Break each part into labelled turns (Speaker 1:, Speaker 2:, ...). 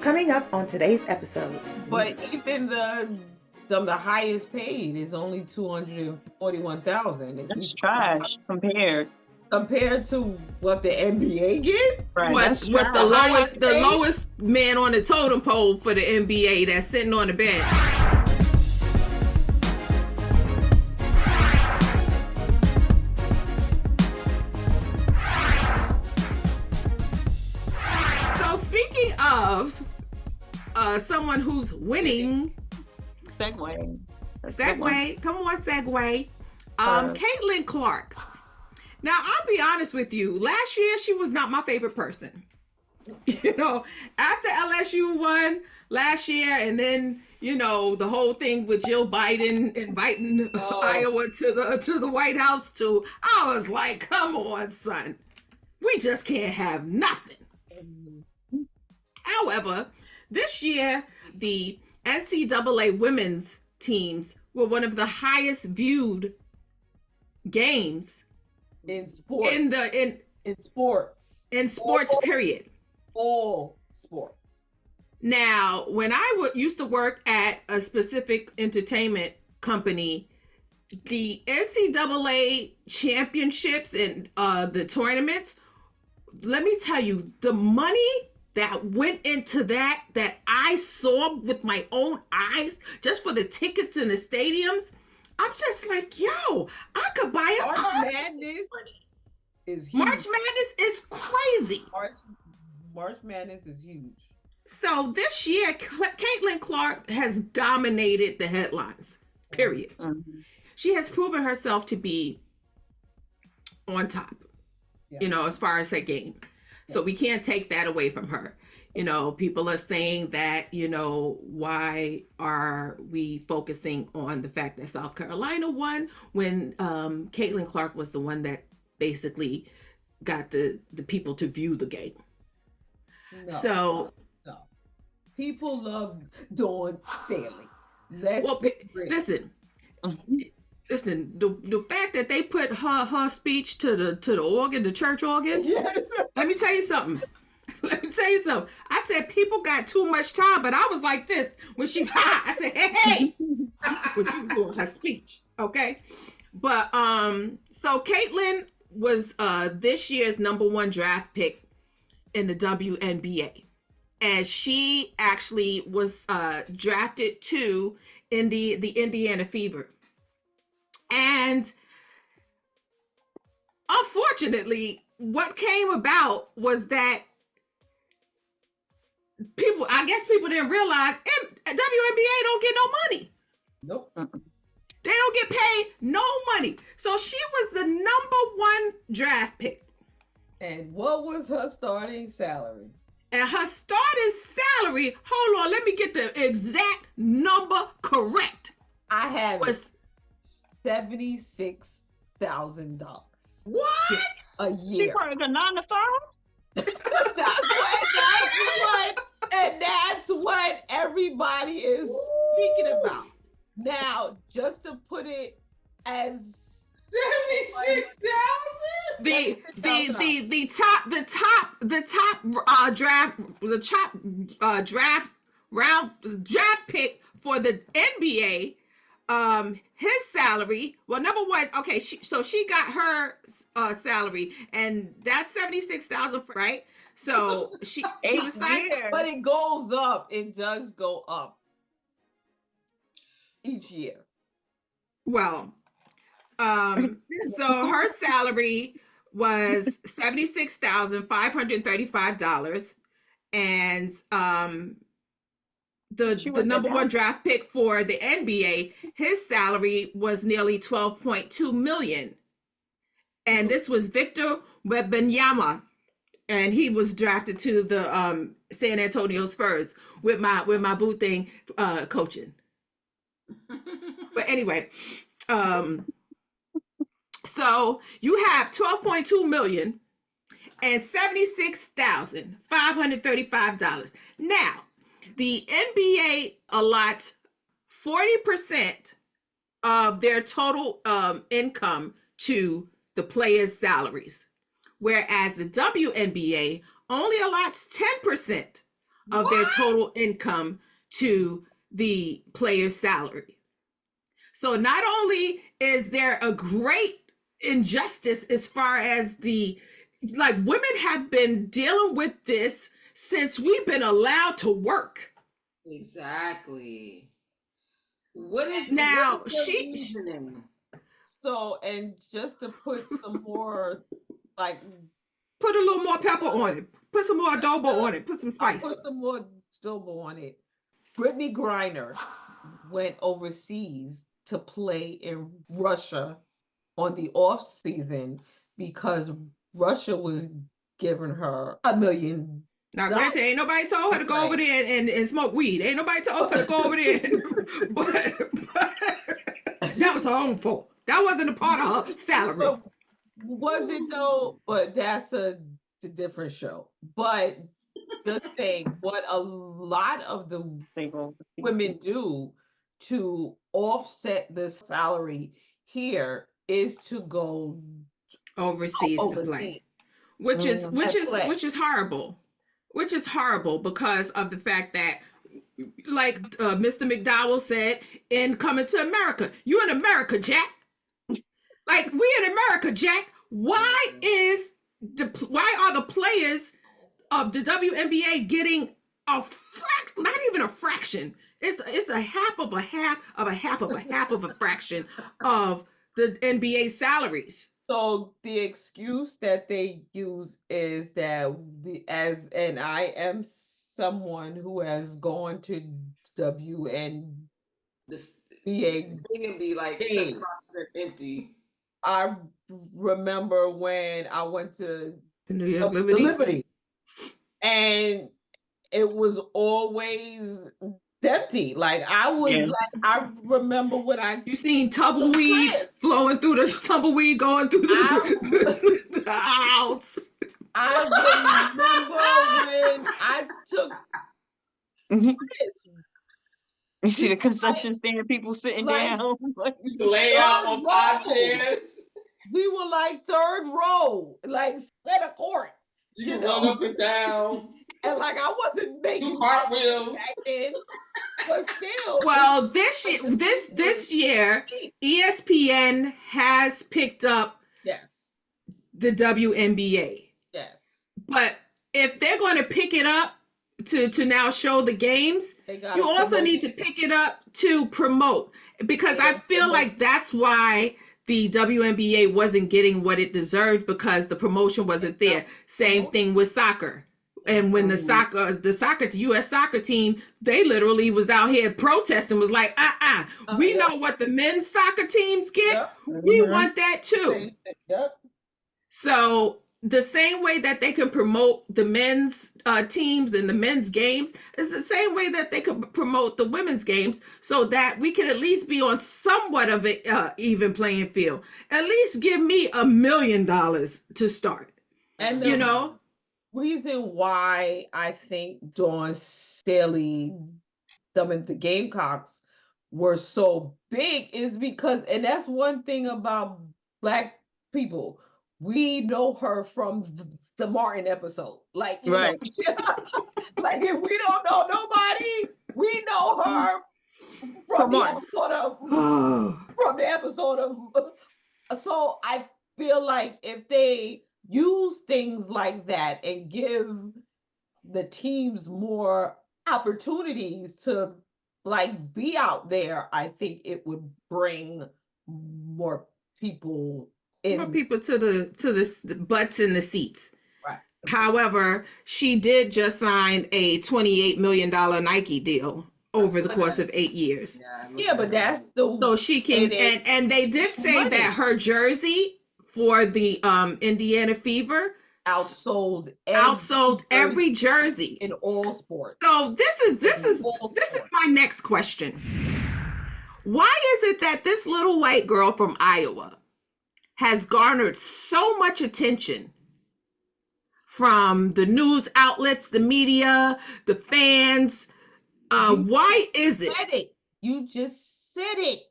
Speaker 1: Coming up on today's episode.
Speaker 2: But even the highest paid is only 241,000.
Speaker 3: That's trash compared
Speaker 2: to what the NBA get.
Speaker 3: Right.
Speaker 4: What the lowest man on the totem pole for the NBA that's sitting on the bench. So speaking of someone who's winning.
Speaker 3: Segue.
Speaker 4: Come on, segue. Caitlyn Clark. Now, I'll be honest with you. Last year, she was not my favorite person. You know, after LSU won last year, and then, you know, the whole thing with Jill Biden inviting Iowa to the White House too, I was like, come on, son. We just can't have nothing. However, this year, the NCAA women's teams were one of the highest viewed games
Speaker 2: in sports.
Speaker 4: In sports, period.
Speaker 2: All sports.
Speaker 4: Now, when I used to work at a specific entertainment company, the NCAA championships and the tournaments, let me tell you, the money that went into that I saw with my own eyes just for the tickets in the stadiums, I'm just like, yo, I could buy a car.
Speaker 2: March Madness is huge.
Speaker 4: March Madness is crazy.
Speaker 2: March Madness is huge.
Speaker 4: So this year, Caitlyn Clark has dominated the headlines, period.
Speaker 3: Mm-hmm.
Speaker 4: She has proven herself to be on top, you know, as far as her game. So we can't take that away from her. You know, people are saying that, you know, why are we focusing on the fact that South Carolina won when Caitlyn Clark was the one that basically got the people to view the game? No.
Speaker 2: People love Dawn Staley.
Speaker 4: Listen, the fact that they put her speech to the organ, the church organs. Yes. Let me tell you something. I said people got too much time, but I was like this when I said, hey, when she was doing her speech, okay? But so Caitlyn was this year's #1 draft pick in the WNBA, and she actually was drafted to the Indiana Fever. And unfortunately, what came about was that people didn't realize WNBA don't get no money.
Speaker 2: Nope.
Speaker 4: They don't get paid no money. So she was the #1 draft pick.
Speaker 2: And what was her starting salary?
Speaker 4: And her starting salary, hold on, let me get the exact number correct.
Speaker 2: I have was $76,000.
Speaker 4: What?
Speaker 2: A year.
Speaker 3: She worked a 9 to 5?
Speaker 2: That's what everybody is speaking about. Now, just to put it as
Speaker 4: 76,000. Draft pick for the NBA. His salary. Well, #1. Okay, she got her salary, and that's 76,000, right? So she was signed,
Speaker 2: but it goes up. It does go up each year.
Speaker 4: Well, so her salary was $76,535, and the #1 draft pick for the NBA, his salary was nearly $12.2 million, and this was Victor Wembanyama, and he was drafted to the San Antonio Spurs with my boo thing coaching. But anyway, so you have $12.2 million and $76,535. Now, the NBA allots 40% of their total income to the players' salaries, whereas the WNBA only allots 10% of their total income to the player's salary. So not only is there a great injustice as far as women have been dealing with this since we've been allowed to work.
Speaker 5: Exactly. What is
Speaker 2: reasoning? So, and just to put some more,
Speaker 4: put a little more pepper on it. Put some more adobo on it. Put some spice.
Speaker 2: Put some more adobo on it. Brittany Griner went overseas to play in Russia on the off season because Russia was giving her $1 million.
Speaker 4: Now, granted, ain't nobody told her to go over there and smoke weed. Ain't nobody told her to go over there. But that was her own fault. That wasn't a part of her salary.
Speaker 2: So, was it though? But that's a different show. But just saying, what a lot of the women do to offset the salary here is to go
Speaker 4: overseas to play, which is horrible. Which is horrible because of the fact that, like Mr. McDowell said, in Coming to America, you in America, Jack. Like, we in America, Jack. Why are the players of the WNBA getting not even a fraction? It's a half of a half of a half of a half of a fraction of the NBA salaries.
Speaker 2: So the excuse that they use is that I am someone who has gone to WNBA.
Speaker 5: This can be like 75% empty.
Speaker 2: I remember when I went to
Speaker 4: New York Liberty,
Speaker 2: and it was always empty. Like I remember when you
Speaker 4: seen tumbleweed flowing through the tumbleweed going through the house.
Speaker 2: I remember when I took
Speaker 3: You see the concession stand, people sitting down.
Speaker 5: Lay out on 5 chairs.
Speaker 2: We were like third row, like center court.
Speaker 5: You run up and down.
Speaker 2: And like I wasn't making
Speaker 5: cartwheels
Speaker 2: back then, but still.
Speaker 4: Well, this year, ESPN has picked up the WNBA.
Speaker 2: Yes.
Speaker 4: But if they're going to pick it up to now show the games, you also need to pick it up to promote, because I feel like that's why the WNBA wasn't getting what it deserved, because the promotion wasn't there. Same thing with soccer. And when the U.S. soccer team, they literally was out here protesting, was like, we know what the men's soccer teams get. We want that too. So the same way that they can promote the men's teams and the men's games is the same way that they can promote the women's games, so that we can at least be on somewhat of an even playing field. At least give me $1 million to start.
Speaker 2: And reason why I think Dawn Staley, some of the Gamecocks were so big is because, and that's one thing about Black people, we know her from the Martin episode. Like, you know, like if we don't know nobody, we know her from the episode of. So I feel like if they use things like that and give the teams more opportunities to like be out there, I think it would bring more people in.
Speaker 4: More people to the butts in the seats.
Speaker 2: Right.
Speaker 4: However, she did just sign a $28 million Nike deal over the course of 8 years.
Speaker 2: Yeah, but that's
Speaker 4: so she can, and they did say that her jersey for the Indiana Fever
Speaker 2: outsold
Speaker 4: every jersey
Speaker 2: in all sports.
Speaker 4: So this is my next question. Why is it that this little white girl from Iowa has garnered so much attention from the news outlets, the media, the fans? Why is it?
Speaker 2: You just said it.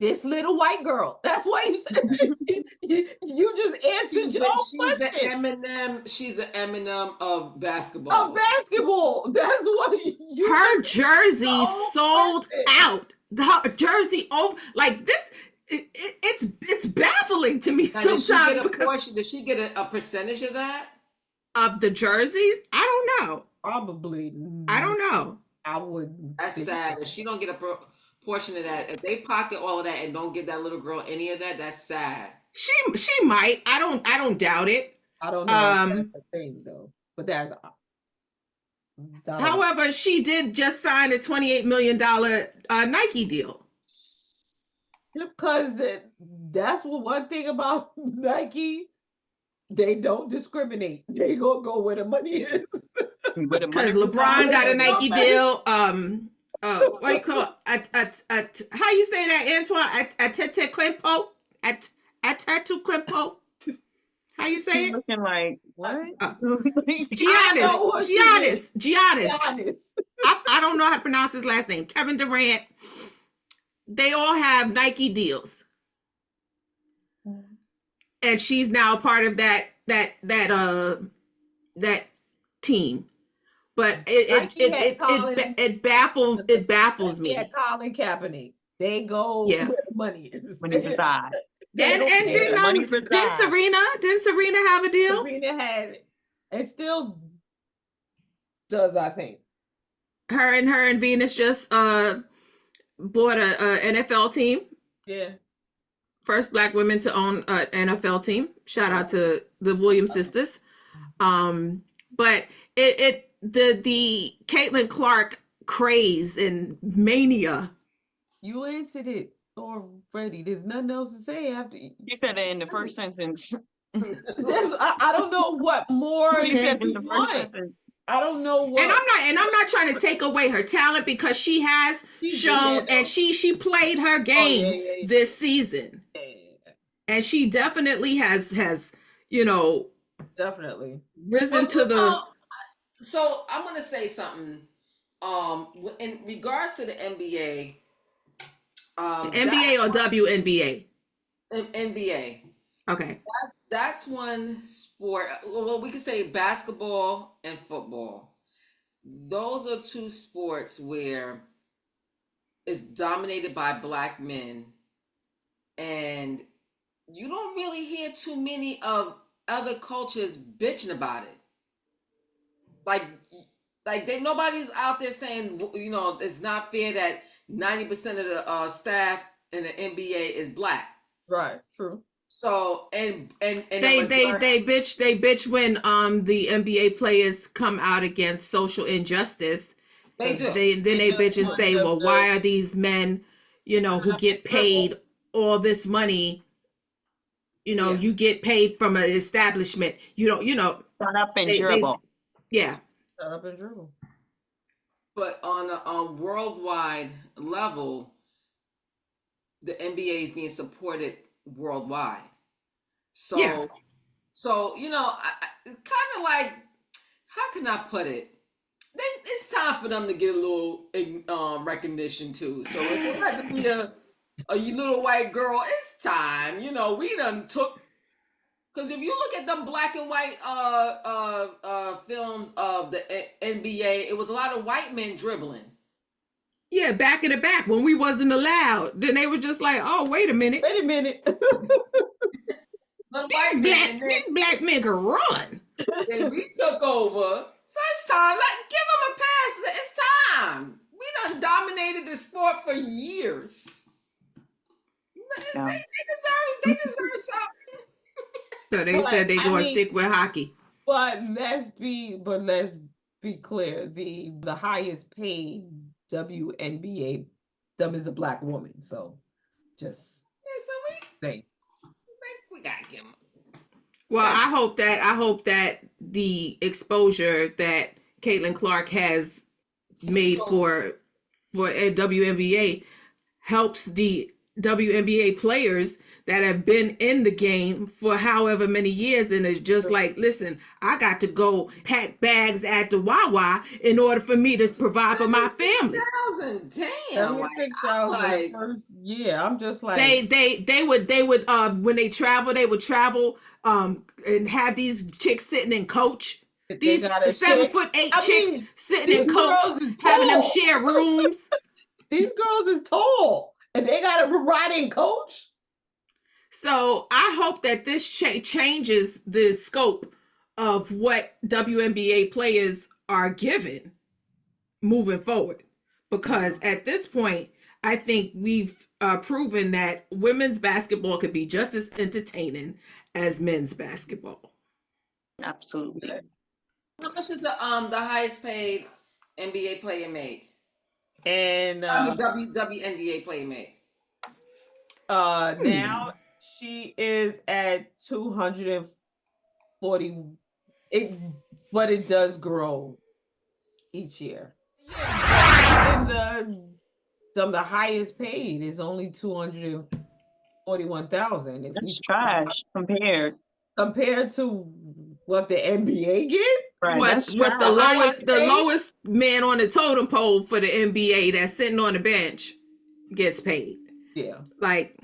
Speaker 2: this little white girl. That's why you said you just answered your own question.
Speaker 5: She's the Eminem of basketball.
Speaker 2: Of basketball. That's what you.
Speaker 4: Her jersey sold out. The jersey like this. It's baffling to me sometimes.
Speaker 5: Did she get a percentage of that?
Speaker 4: Of the jerseys? I don't know.
Speaker 2: Probably.
Speaker 4: I don't know.
Speaker 2: I would.
Speaker 5: That's sad. If she don't get a portion of that, if they pocket all of that and don't give that little girl any of that, that's sad.
Speaker 4: She might. I don't doubt it.
Speaker 2: I don't know. That's a thing though. But that's.
Speaker 4: However, she did just sign a $28 million Nike deal.
Speaker 2: Because that's one thing about Nike. They don't discriminate. They gonna go where the money is.
Speaker 4: Because LeBron got a Nike deal. What do you call it? How you say that, Antoine? Atete Quimpo? How you say it?
Speaker 3: Looking like what?
Speaker 4: Giannis. I don't know how to pronounce his last name. Kevin Durant. They all have Nike deals, and she's now part of that team. But it baffles me.
Speaker 2: Yeah, Colin Kaepernick. They go where the money is.
Speaker 3: When he resides.
Speaker 4: Didn't Serena have a deal?
Speaker 2: Serena had it. And still does, I think.
Speaker 4: Her and Venus just bought a NFL team.
Speaker 2: Yeah.
Speaker 4: First Black women to own an NFL team. Shout out to the Williams sisters. But the Caitlyn Clark craze and mania.
Speaker 2: You answered it already. There's nothing else to say after you
Speaker 3: said it in the first sentence.
Speaker 2: I don't know what more you said in the first sentence. I don't know what.
Speaker 4: And I'm not trying to take away her talent, because she has shown, and she played her game this season. And she definitely has
Speaker 2: definitely
Speaker 4: risen to the.
Speaker 5: So I'm gonna say something. In regards to the NBA.
Speaker 4: NBA or WNBA?
Speaker 5: NBA.
Speaker 4: Okay.
Speaker 5: That's one sport. Well, we could say basketball and football. Those are two sports where it's dominated by Black men, and you don't really hear too many of other cultures bitching about it. Like nobody's out there saying, it's not fair that 90% of the staff in the NBA is Black.
Speaker 2: Right. True.
Speaker 5: So and
Speaker 4: they bitch when the NBA players come out against social injustice.
Speaker 5: They do.
Speaker 4: They bitch and say, well, why are these men, who get paid all this money? You get paid from an establishment.
Speaker 3: Shut up and dribble.
Speaker 2: Shut up and dribble.
Speaker 5: But on a worldwide level, the NBA is being supported worldwide. So, kind of like, how can I put it? It's time for them to get a little recognition too. So if it has to be a little white girl, it's time. We done took. Because if you look at them black and white films of the NBA, it was a lot of white men dribbling.
Speaker 4: Yeah, back in the back when we wasn't allowed. Then they were just like, oh, wait a minute. These black men can run.
Speaker 5: Then we took over. So it's time. Give them a pass. It's time. We done dominated the sport for years. They deserve something.
Speaker 4: So they said they gonna stick with hockey.
Speaker 2: But let's be clear. The highest paid WNBA them is a Black woman. So just think
Speaker 5: we gotta give them.
Speaker 4: Well, I hope that the exposure that Caitlyn Clark has made for WNBA helps the WNBA players that have been in the game for however many years, and it's just like, listen, I got to go pack bags at the Wawa in order for me to provide for my family.
Speaker 5: 76,000, damn!
Speaker 2: 76,000
Speaker 5: Like,
Speaker 2: first year. I'm just like
Speaker 4: They would when they travel, they would travel and have these chicks sitting in coach. These 7'8" chicks sitting in coach, having them share rooms.
Speaker 2: These girls is tall, and they got to ride in coach.
Speaker 4: So I hope that this changes the scope of what WNBA players are given moving forward. Because at this point, I think we've proven that women's basketball could be just as entertaining as men's basketball.
Speaker 3: Absolutely.
Speaker 5: how much is the highest paid NBA player make?
Speaker 2: And
Speaker 5: WNBA player make.
Speaker 2: now she is at 240. But it does grow each year. Yeah, and the highest paid is only 241,000.
Speaker 3: That's trash compared
Speaker 2: to what the NBA get.
Speaker 3: Right,
Speaker 4: what the lowest man on the totem pole for the NBA that's sitting on the bench gets paid.
Speaker 2: Yeah.
Speaker 4: Like,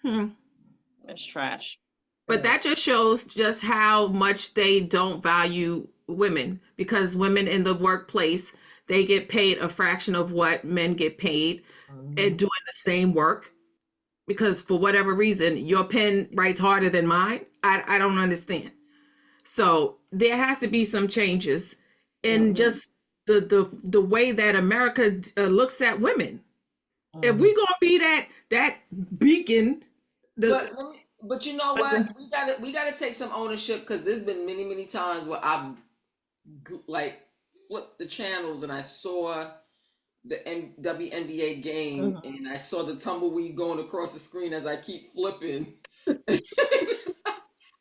Speaker 3: That's trash.
Speaker 4: But that just shows just how much they don't value women, because women in the workplace, they get paid a fraction of what men get paid and doing the same work. Because for whatever reason, your pen writes harder than mine. I don't understand. So there has to be some changes in just the way that America looks at women. If we gonna be that beacon,
Speaker 5: but you know what? We gotta take some ownership, because there's been many times where I've like flipped the channels and I saw the WNBA game and I saw the tumbleweed going across the screen as I keep flipping.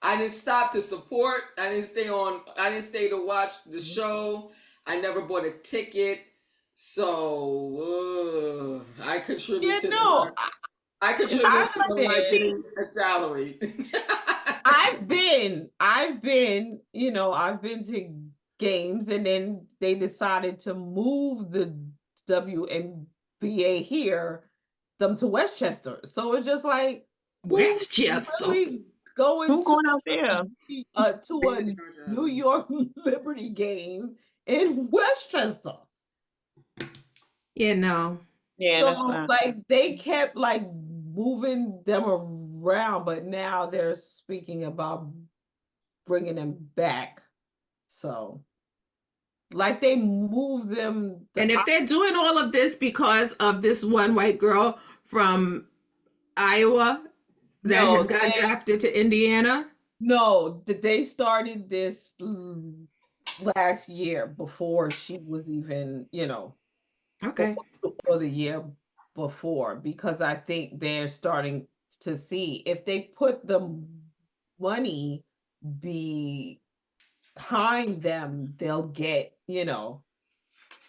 Speaker 5: I didn't stop to support. I didn't stay to watch the show. I never bought a ticket. So I contribute to I contribute to getting a salary.
Speaker 2: I've been to games, and then they decided to move the WNBA here, them to Westchester. So it's just like,
Speaker 4: Westchester.
Speaker 2: Really going
Speaker 3: out there
Speaker 2: to a New York Liberty game in Westchester.
Speaker 4: Yeah,
Speaker 2: So like they kept like moving them around, but now they're speaking about bringing them back. So like they move them.
Speaker 4: And if they're doing all of this because of this one white girl from Iowa that has got drafted to Indiana.
Speaker 2: No, they started this last year before she was even,
Speaker 4: okay,
Speaker 2: or the year before, because I think they're starting to see if they put the money behind them, they'll get, they'll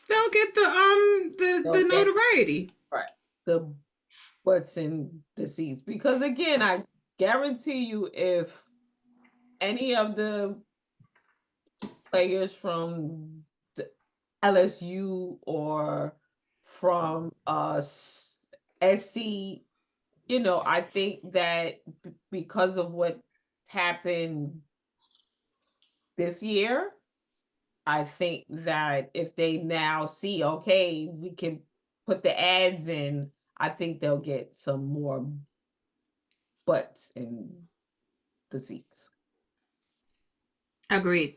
Speaker 4: get the notoriety,
Speaker 2: right? The butts in the seats, because again, I guarantee you, if any of the players from the LSU or from SC, I think that because of what happened this year, I think that if they now see, okay, we can put the ads in, I think they'll get some more butts in the seats.
Speaker 4: Agreed.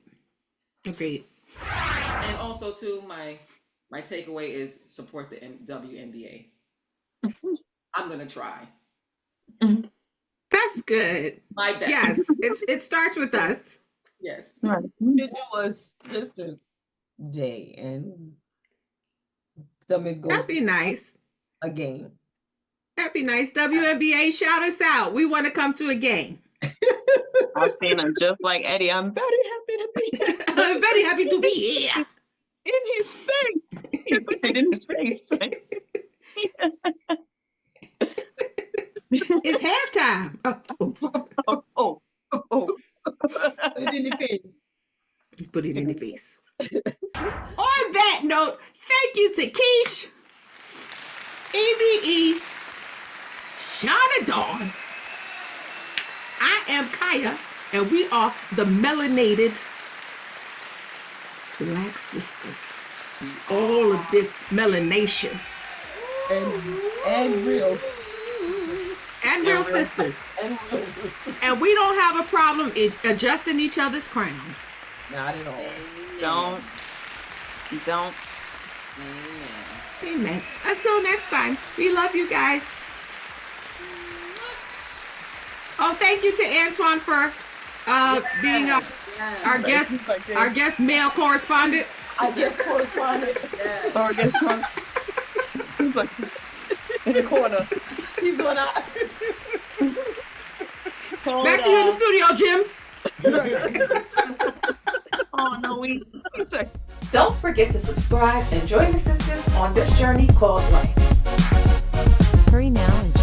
Speaker 5: And also, too, my takeaway is support the WNBA. I'm gonna try.
Speaker 4: That's good.
Speaker 5: My best.
Speaker 4: Yes, it starts with us.
Speaker 5: Yes.
Speaker 3: Right.
Speaker 2: We should do a Sisters Day and them go.
Speaker 4: That'd be nice.
Speaker 2: A game.
Speaker 4: That'd be nice. WNBA, shout us out. We want to come to a game.
Speaker 3: I'll stand up just like Eddie. I'm very happy to be here.
Speaker 4: I'm very happy to be here.
Speaker 3: In his face. He put it in his face.
Speaker 4: time.
Speaker 3: Oh.
Speaker 2: Put it in the face.
Speaker 4: Put it in the face. On that note, thank you to Keish, EVE, Shauna Dawn. I am Kaya, and we are the melanated Black Sisters. All of this melanation.
Speaker 2: And real.
Speaker 4: And real sisters.
Speaker 2: And real.
Speaker 4: And we don't have a problem adjusting each other's crowns.
Speaker 2: Not at all.
Speaker 3: Don't.
Speaker 4: Amen. Until next time, we love you guys. Oh, thank you to Antoine for being our guest male correspondent.
Speaker 2: I guess correspondent.
Speaker 3: Or guess what? He's like in the corner.
Speaker 2: He's on out.
Speaker 4: Back to you in the studio, Jim.
Speaker 3: Oh no, we.
Speaker 1: Don't forget to subscribe and join the sisters on this journey called life.
Speaker 6: Hurry now and